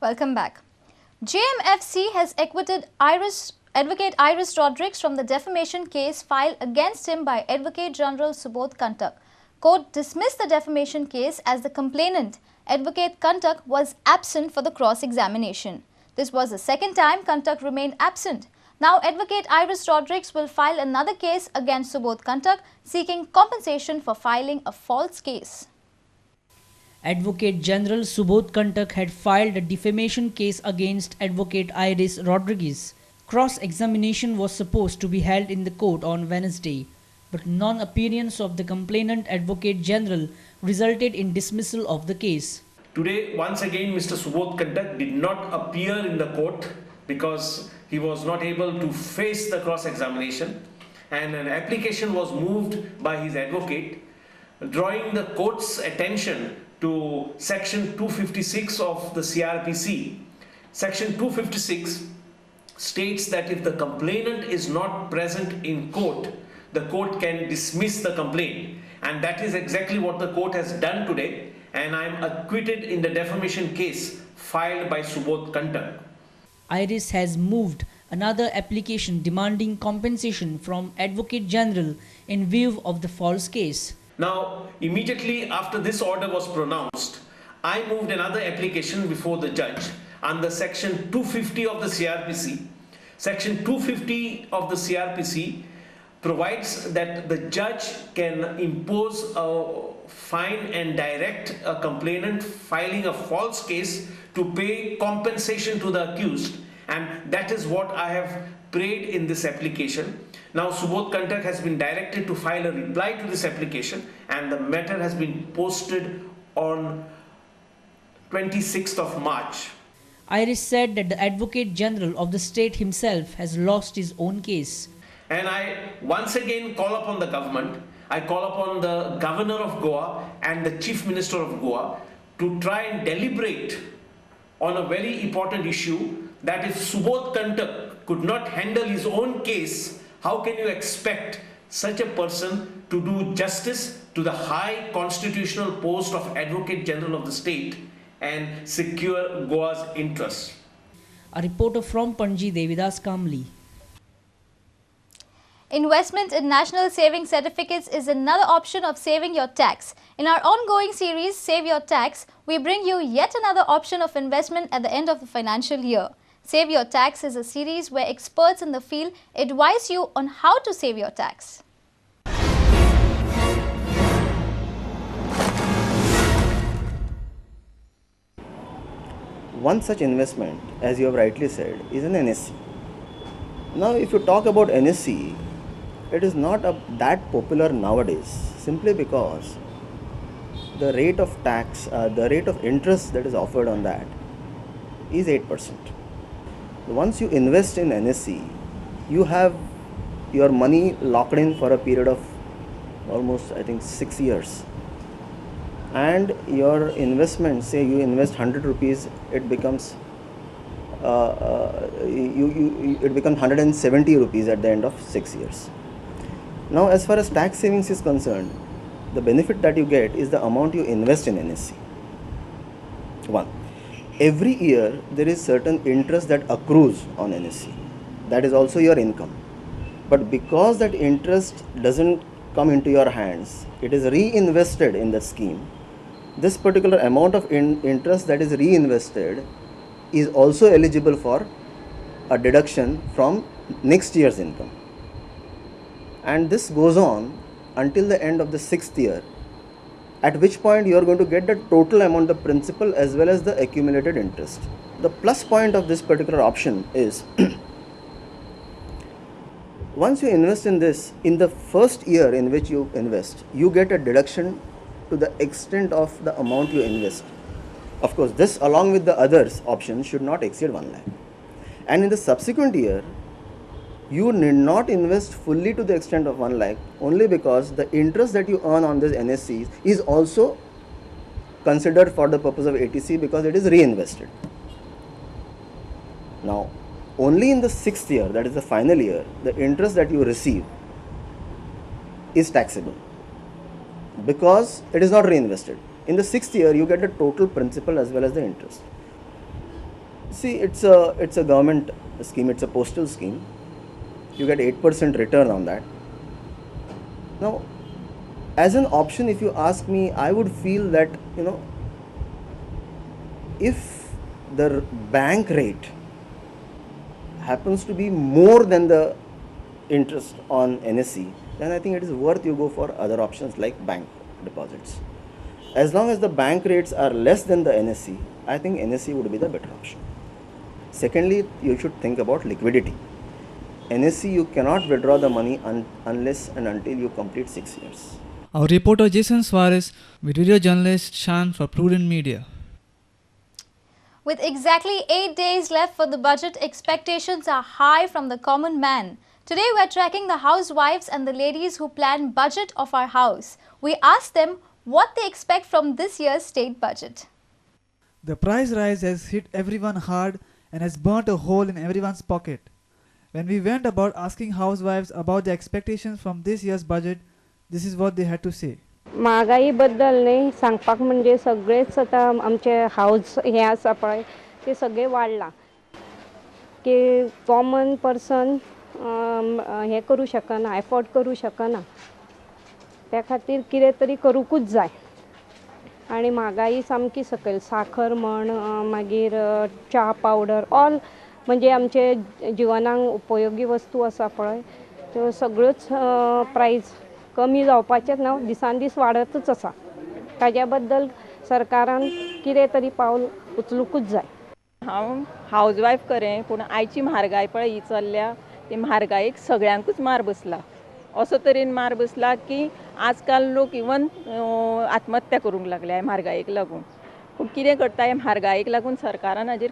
Welcome back. JMFC has acquitted Advocate Iris Rodrigues from the defamation case filed against him by Advocate General Subodh Kantak. Court dismissed the defamation case as the complainant, Advocate Kantak, was absent for the cross-examination. This was the second time Kantak remained absent. Now, Advocate Iris Rodrigues will file another case against Subodh Kantak, seeking compensation for filing a false case. Advocate General Subodh Kantak had filed a defamation case against Advocate Iris Rodrigues. Cross-examination was supposed to be held in the court on Wednesday, but non-appearance of the complainant Advocate General resulted in dismissal of the case. Today, once again, Mr. Subodh Kantak did not appear in the court because he was not able to face the cross-examination, and an application was moved by his advocate, drawing the court's attention to Section 256 of the CRPC. Section 256 states that if the complainant is not present in court, the court can dismiss the complaint. And that is exactly what the court has done today, and I am acquitted in the defamation case filed by Subodh Kantak. Iris has moved another application demanding compensation from Advocate General in view of the false case. Now, immediately after this order was pronounced, I moved another application before the judge under Section 250 of the CRPC. Section 250 of the CRPC provides that the judge can impose a fine and direct a complainant filing a false case to pay compensation to the accused, and that is what I have prayed in this application. Now, Subodh Kantak has been directed to file a reply to this application, and the matter has been posted on 26th of March. Iris said that the Advocate General of the state himself has lost his own case. And I once again call upon the government, I call upon the Governor of Goa and the Chief Minister of Goa to try and deliberate on a very important issue, that if Subodh Kantak could not handle his own case, how can you expect such a person to do justice to the high constitutional post of Advocate General of the state and secure Goa's interests? A reporter from Panji, Devidas Kamli. Investment in national saving certificates is another option of saving your tax. In our ongoing series, Save Your Tax, we bring you yet another option of investment at the end of the financial year. Save Your Tax is a series where experts in the field advise you on how to save your tax. One such investment, as you have rightly said, is an NSC. Now, if you talk about NSC, it is not that popular nowadays, simply because the rate of tax, the rate of interest that is offered on that is 8%. Once you invest in NSC, you have your money locked in for a period of almost, I think, 6 years. And your investment, say you invest 100 rupees, it becomes it becomes 170 rupees at the end of 6 years. Now, as far as tax savings is concerned, the benefit that you get is the amount you invest in NSC. One, every year there is certain interest that accrues on NSC. That is also your income. But because that interest doesn't come into your hands, it is reinvested in the scheme. This particular amount of interest that is reinvested is also eligible for a deduction from next year's income. And this goes on until the end of the 6th year, at which point you are going to get the total amount of principal as well as the accumulated interest. The plus point of this particular option is once you invest in this, in the first year in which you invest, you get a deduction to the extent of the amount you invest. Of course, this along with the others options should not exceed 1 lakh. And in the subsequent year, you need not invest fully to the extent of 1 lakh, only because the interest that you earn on this NSCs is also considered for the purpose of ATC because it is reinvested. Now, only in the 6th year, that is the final year, the interest that you receive is taxable because it is not reinvested. In the 6th year, you get the total principal as well as the interest. See, it's a government scheme, it's a postal scheme. You get 8% return on that. Now, as an option, if you ask me, I would feel that, if the bank rate happens to be more than the interest on NSE, then I think it is worth you go for other options like bank deposits. As long as the bank rates are less than the NSE, I think NSE would be the better option. Secondly, you should think about liquidity. NSE, you cannot withdraw the money unless and until you complete 6 years. Our reporter Jason Suarez with video journalist Shan for Prudent Media. With exactly 8 days left for the budget, expectations are high from the common man. Today we are tracking the housewives and the ladies who plan budget of our house. We asked them what they expect from this year's state budget. The price rise has hit everyone hard and has burnt a hole in everyone's pocket. When we went about asking housewives about their expectations from this year's budget, this is what they had to say. महागाई बद्दल नाही सांगपाक म्हणजे सगळेच आता आमचे house हे आसा पळय ते सगळे वाडला की कॉमन पर्सन हे करू शकना एफोर्ड करू शकना त्या खातीर कितें तरी करूकूच जाय आणि महागाई सामकी सकयल साखर म्हण मागीर च्या पावडर ऑल म्हणजे आमचे जिवनाक उपयोगी वस्तू आसा पळय त्यो सगळ्योच प्रायस कमी जावपाचें ना दिसान दीस वाडतच आसा ताज्या बद्दल सरकारान कितें तरी पावल उचलूकूच जाय. हांव हाऊसवायफ करें पूण आयची म्हारगाय पळय ही चल्ल्या ती म्हारगायेक सगळ्यांकूच मार बसला असो तरेन मार बसला की आजकाल लोक इवन आत्महत्या करूंक लागल्या ह्या म्हारगायेक लागून. पूण कितें करता ह्या म्हारगायेक लागून सरकारान हाजेर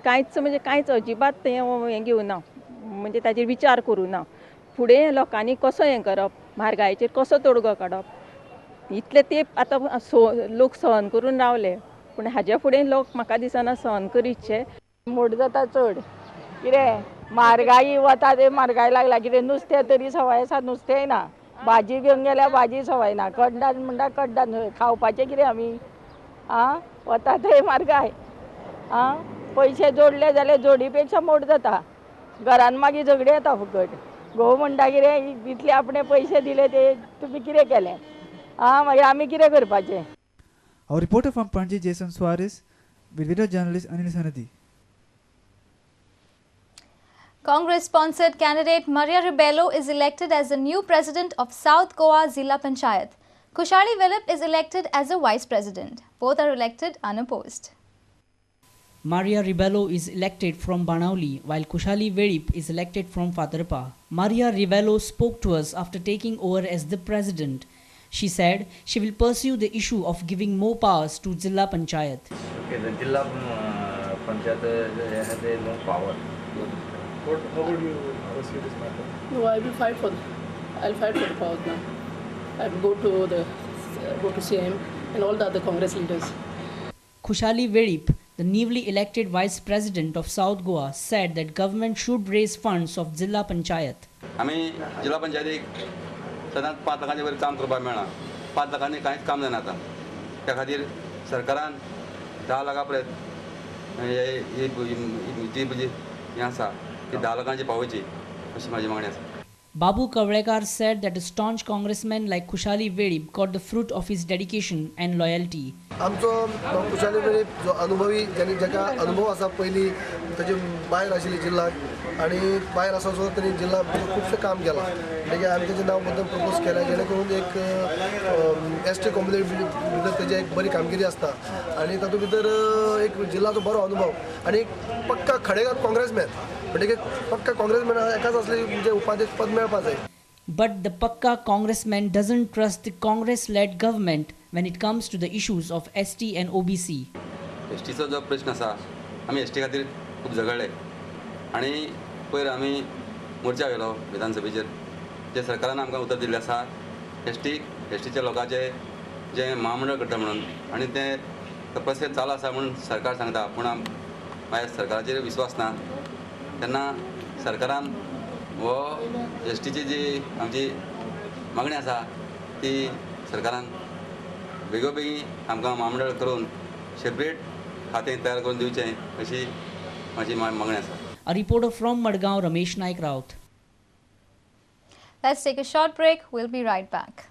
कांयच अजिबात हें घेवना म्हणजे ताजेर विचार करूना. फुडें लोकांनी कसो हें करप म्हारगायेचेर कसो तोडगो काडप इतले तेंप आतां लोक सहन करून रावले पूण हाज्या फुडें लोक म्हाका दिसना सहन करीतशे. मोड जाता चड कितें म्हारगाई वता ते म्हारगाय लागला कितें नुस्तें तरी सवाय आसा नुस्तेंय ना भाजी घेवंक गेल्यार भाजी सवाय ना कडदान म्हणटा कडदान खावपाचें कितें आमी वता थंय म्हारगाय पयशे जोडले जाल्यार जोडी पेक्षा मोड जाता घरान मागीर झगडी येता फुकट. घोव म्हणटा कितें इतले आपणे पयशे दिले ते तुमी कितें केलें मागीर आमी कितें करपाचें. Our reporter from Panaji, Jason Suarez with video journalist Anil Sanadi. Congress-sponsored candidate Maria Ribello is elected as the new president of South Goa Zilla Panchayat. Khushali Velip is elected as a vice president. Both are elected unopposed. Maria Ribello is elected from Banauli, while Khushali Velip is elected from Fatarpa. Maria Ribello spoke to us after taking over as the president. She said she will pursue the issue of giving more powers to Zilla Panchayat. Okay, the Zilla Panchayat has no power. How would you pursue this matter? No, I will fight for. I'll fight for the powers now. I will go to CM and all the other Congress leaders. Khushali Velip, the newly elected vice president of South Goa, said that government should raise funds of Zilla Panchayat. आम्ही जिल्हा पंचायतीक सदांच 5 लाखांचे वयर काम करपाक मेळना 5 लाखांनी कांयच काम जायना आतां त्या खातीर सरकारान 10 लाखा पर्यंत जी हें आसा ती 10 लाखांची पावोवची अशी म्हाजी मागणी आसा. Babu Kavlekar said that a staunch congressman like Khushali Velip got the fruit of his dedication and loyalty. आमचो खुशाली वेळीप जो अनुभवी जाका अनुभव आसा पयलीं ताचे भायर आशिल्ली जिल्ल्यांत आनी भायर आसा जो तरी जिल्ला खुबशें काम केलां म्हणजे आमी तेजें नांव बद्दल प्रपोज केलें जेणे करून एक एस टी कम्युनिटी भितर तेजी एक बरी कामगिरी आसता आनी तातूंत भितर एक जिल्ल्याचो बरो अनुभव आनी एक पक्का खडेगार काँग्रेसमॅन म्हणजे पक्का काँग्रेसमॅन एकाच असले म्हणजे उपाध्यक्ष पद मेळपाक जाय. But the Pakka congressman doesn't trust the Congress-led government when it comes to the issues of ST and OBC. एसटीचो जो प्रश्न आसा आमी एसटी खातीर खूब झगडले आनी पयर आमी मोर्चा गेलो विधानसभेचेर जे सरकारान आमकां उतर दिल्लें आसा एसटीच्या लोकांचें जें महामंडळ करता म्हणून आनी तें प्रोसेस चालू आसा म्हणून सरकार सांगता पूण मागीर सरकाराचेर विश्वास ना तेन्ना सरकारान वो एसटीची जी आमची मागणी आसा ती सरकारान बेगोबेगी आमकां महामंडळ करून सेपरेट खातें तयार करून दिवचें अशी म्हाजी मागणी आसा. A reporter from Madgaon, Ramesh Naik Raut. Let's take a short break. We'll be right back.